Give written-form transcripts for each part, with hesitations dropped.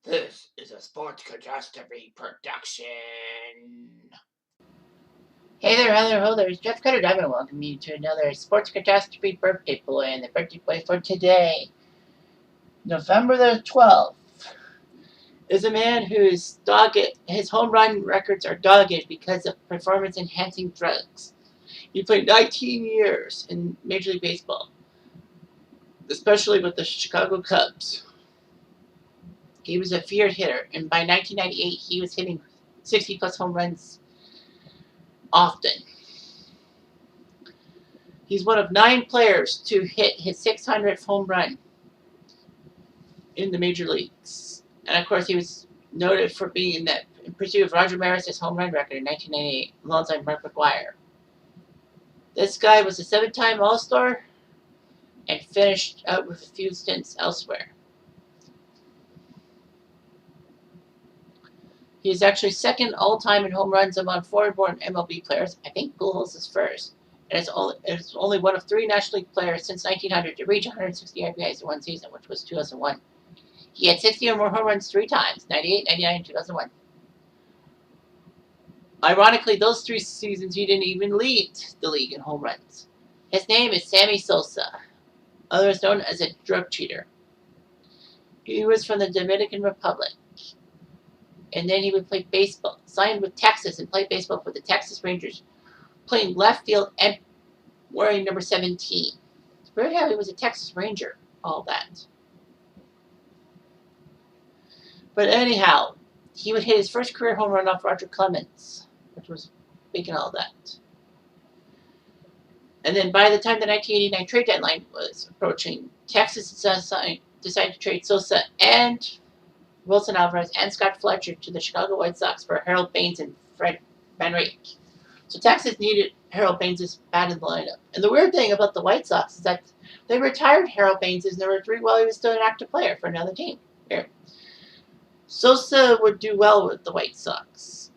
This is a sports catastrophe production. Hey there, hello there. It's Jeff Cutter. I want to welcome you to another Sports Catastrophe birthday boy. And the birthday boy for today, November the 12th, is a man whose his home run records are dogged because of performance enhancing drugs. He played 19 years in Major League Baseball, especially with the Chicago Cubs. He was a feared hitter, and by 1998, he was hitting 60 plus home runs often. He's one of 9 players to hit his 600th home run in the major leagues. And of course, he was noted for being in pursuit of Roger Maris's home run record in 1998 alongside Mark McGwire. This guy was a 7-time All-Star and finished out with a few stints elsewhere. He is actually second all-time in home runs among foreign-born MLB players. I think Pujols is first. And it's only one of 3 National League players since 1900 to reach 160 RBIs in one season, which was 2001. He had 60 or more home runs 3 times, 98, 99, and 2001. Ironically, those 3 seasons he didn't even lead the league in home runs. His name is Sammy Sosa, otherwise known as a drug cheater. He was from the Dominican Republic, and then he would play baseball, signed with Texas and played baseball for the Texas Rangers, playing left field and wearing number 17. It's weird how he was a Texas Ranger, all that. But anyhow, he would hit his first career home run off Roger Clemens, which was big and all that. And then by the time the 1989 trade deadline was approaching, Texas decided to trade Sosa and Wilson Alvarez and Scott Fletcher to the Chicago White Sox for Harold Baines and Fred Van Rake. So Texas needed Harold Baines' bat in the lineup. And the weird thing about the White Sox is that they retired Harold Baines as number 3 while he was still an active player for another team. Here. Sosa would do well with the White Sox,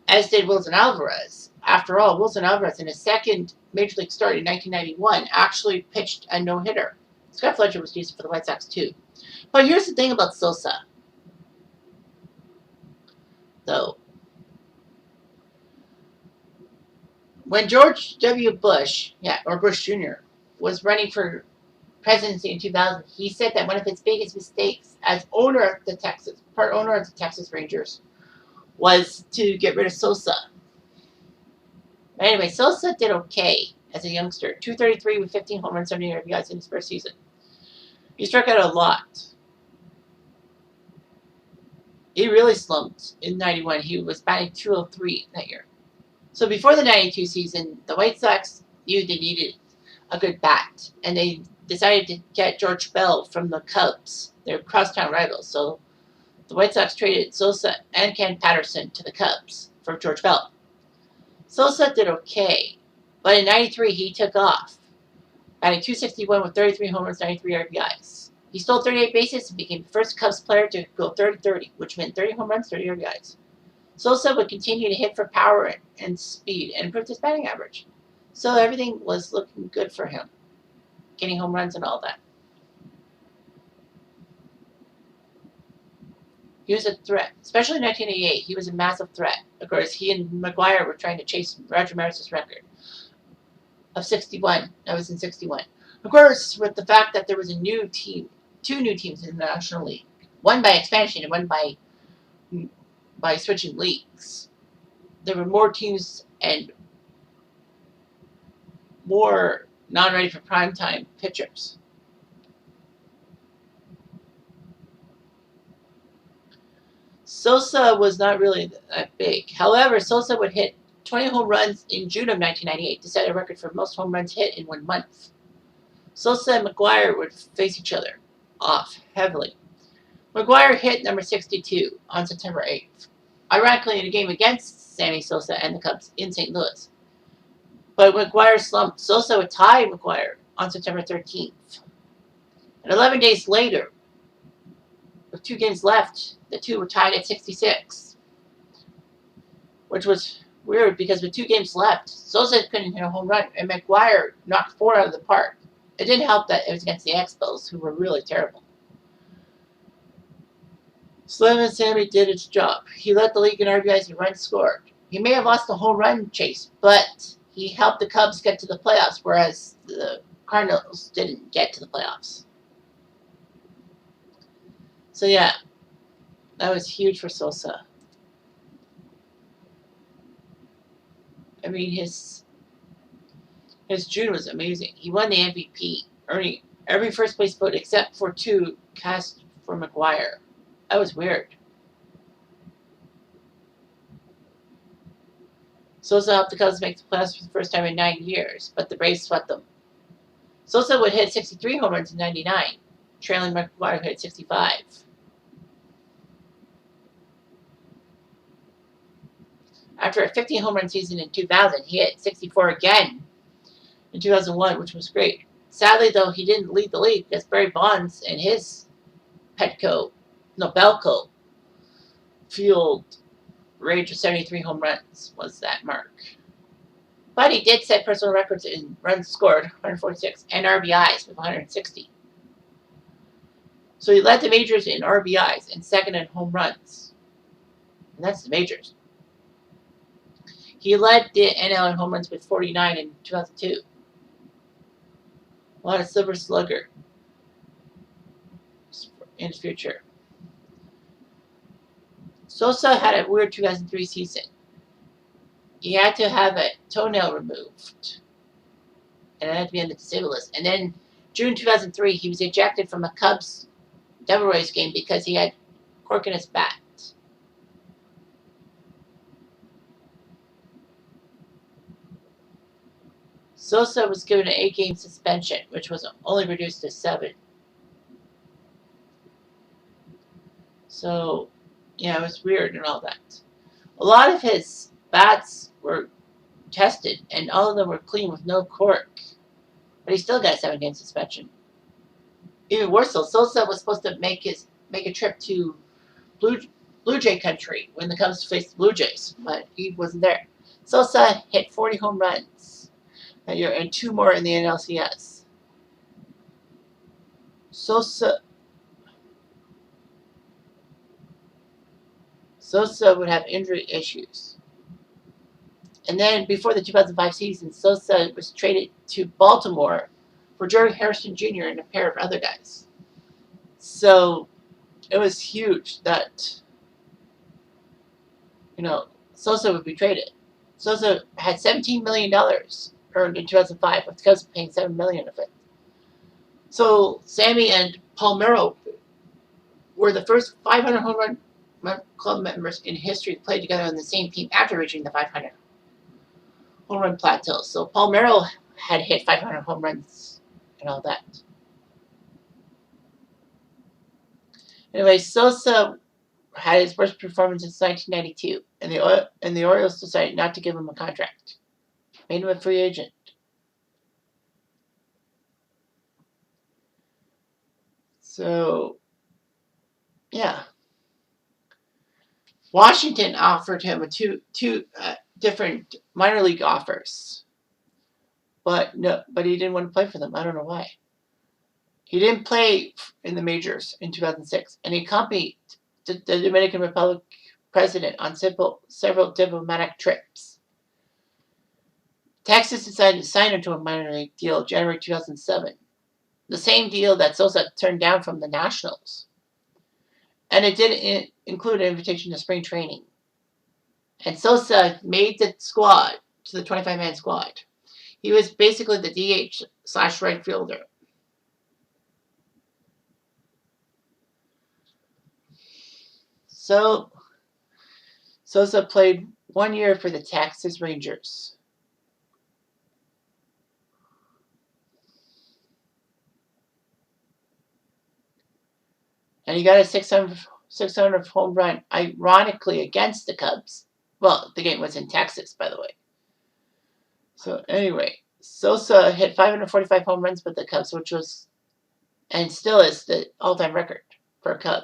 as did Wilson Alvarez. After all, Wilson Alvarez, in his second Major League start in 1991, actually pitched a no-hitter. Scott Fletcher was used for the White Sox, too. But here's the thing about Sosa, though. When George W. Bush, or Bush Jr., was running for presidency in 2000, he said that one of his biggest mistakes as part owner of the Texas Rangers, was to get rid of Sosa. But anyway, Sosa did okay as a youngster. 233 with 15 home runs, 70 RBIs in his first season. He struck out a lot. He really slumped in 91. He was batting 203 that year. So before the 92 season, the White Sox knew they needed a good bat, and they decided to get George Bell from the Cubs, their crosstown rivals. So the White Sox traded Sosa and Ken Patterson to the Cubs for George Bell. Sosa did okay, but in 93 he took off, batting 261 with 33 home runs, 93 RBIs. He stole 38 bases and became the first Cubs player to go 30-30, which meant 30 home runs, 30 RBIs. Sosa would continue to hit for power and speed and improved his batting average. So everything was looking good for him, getting home runs and all that. He was a threat, especially in 1988. He was a massive threat. Of course, he and McGwire were trying to chase Roger Maris's record of 61. That was in 61. Of course, with the fact that there was a new team, 2 new teams in the National League, one by expansion and one by switching leagues. There were more teams and more non-ready for primetime pitchers. Sosa was not really that big. However, Sosa would hit 20 home runs in June of 1998 to set a record for most home runs hit in 1 month. Sosa and McGwire would face each other off heavily. McGwire hit number 62 on September 8th, ironically in a game against Sammy Sosa and the Cubs in St. Louis. But McGwire slumped. Sosa would tie McGwire on September 13th. And 11 days later, with 2 games left, the two were tied at 66. Which was weird because with 2 games left, Sosa couldn't hit a home run, and McGwire knocked 4 out of the park. It didn't help that it was against the Expos, who were really terrible. Slim and Sammy did its job. He led the league in RBIs and runs scored. He may have lost the home run chase, but he helped the Cubs get to the playoffs, whereas the Cardinals didn't get to the playoffs. So yeah, that was huge for Sosa. I mean, his June was amazing. He won the MVP, earning every first place vote except for 2 cast for McGuire. That was weird. Sosa helped the Cubs make the playoffs for the first time in 9 years, but the Braves swept them. Sosa would hit 63 home runs in 99, trailing McGuire, who hit 65. After a 15 home run season in 2000, he hit 64 again in 2001, which was great. Sadly, though, he didn't lead the league because Barry Bonds and his Belco field range of 73 home runs was that mark. But he did set personal records in runs scored, 146, and RBIs with 160. So he led the majors in RBIs and second in home runs. And that's the majors. He led the NL in home runs with 49 in 2002. A lot of Silver Slugger in his future. Sosa had a weird 2003 season. He had to have a toenail removed, and it had to be on the disabled list. And then June 2003, he was ejected from a Cubs Devil Rays game because he had cork in his bat. Sosa was given an 8-game suspension, which was only reduced to 7. So, yeah, it was weird and all that. A lot of his bats were tested, and all of them were clean with no cork. But he still got a 7-game suspension. Even worse though, Sosa was supposed to make a trip to Blue Jay country when the Cubs faced the Blue Jays, but he wasn't there. Sosa hit 40 home runs that year and 2 more in the NLCS. Sosa would have injury issues. And then before the 2005 season, Sosa was traded to Baltimore for Jerry Harrison Jr. and a pair of other guys. So it was huge that, Sosa would be traded. Sosa had $17 million earned in 2005, with the Cubs paying $7 million of it. So Sammy and Palmeiro were the first 500 home run club members in history to play together on the same team after reaching the 500 home run plateau. So Palmeiro had hit 500 home runs and all that. Anyway, Sosa had his worst performance since 1992, and the Orioles decided not to give him a contract. Made him a free agent. So, yeah. Washington offered him two different minor league offers, but he didn't want to play for them. I don't know why. He didn't play in the majors in 2006, and he accompanied the Dominican Republic president on several diplomatic trips. Texas decided to sign him to a minor league deal January 2007, the same deal that Sosa turned down from the Nationals. And it did include an invitation to spring training. And Sosa made the squad to the 25-man squad. He was basically the DH/right fielder. So Sosa played 1 year for the Texas Rangers. And he got a 600 home run, ironically, against the Cubs. Well, the game was in Texas, by the way. So anyway, Sosa hit 545 home runs with the Cubs, which was, and still is, the all-time record for a Cub.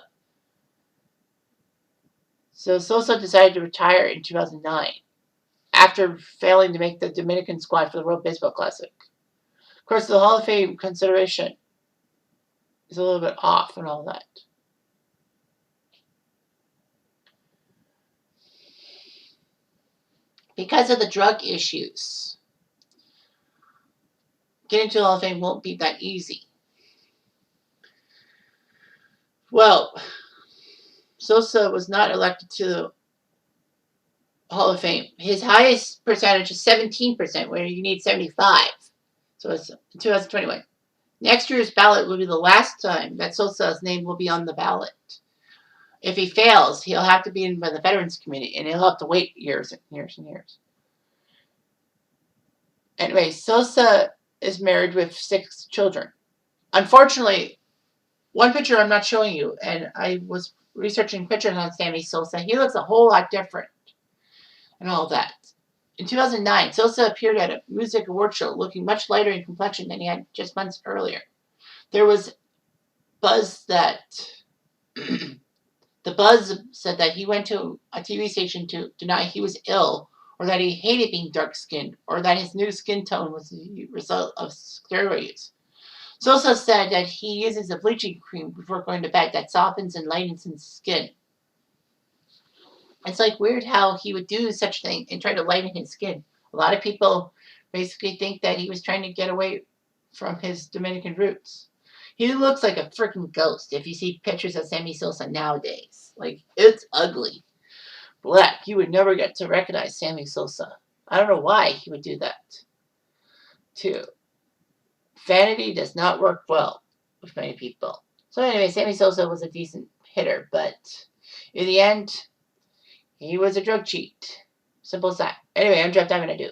So Sosa decided to retire in 2009 after failing to make the Dominican squad for the World Baseball Classic. Of course, the Hall of Fame consideration is a little bit off and all that. because of the drug issues, getting to the Hall of Fame won't be that easy. Well, Sosa was not elected to the Hall of Fame. His highest percentage is 17%, where you need 75. So it's 2021. Next year's ballot will be the last time that Sosa's name will be on the ballot. If he fails, he'll have to be in by the Veterans Committee, and he'll have to wait years and years and years. Anyway, Sosa is married with 6 children. Unfortunately, one picture I'm not showing you, and I was researching pictures on Sammy Sosa. He looks a whole lot different and all that. In 2009, Sosa appeared at a music award show looking much lighter in complexion than he had just months earlier. There was buzz that the buzz said that he went to a TV station to deny he was ill, or that he hated being dark-skinned, or that his new skin tone was the result of steroids. Sosa said that he uses a bleaching cream before going to bed that softens and lightens his skin. It's like weird how he would do such a thing and try to lighten his skin. A lot of people basically think that he was trying to get away from his Dominican roots. He looks like a freaking ghost if you see pictures of Sammy Sosa nowadays. Like, it's ugly. Black. You would never get to recognize Sammy Sosa. I don't know why he would do that. 2. Vanity does not work well with many people. So anyway, Sammy Sosa was a decent hitter, but in the end, he was a drug cheat. Simple as that. Anyway, I'm Jeff Diamond. I do.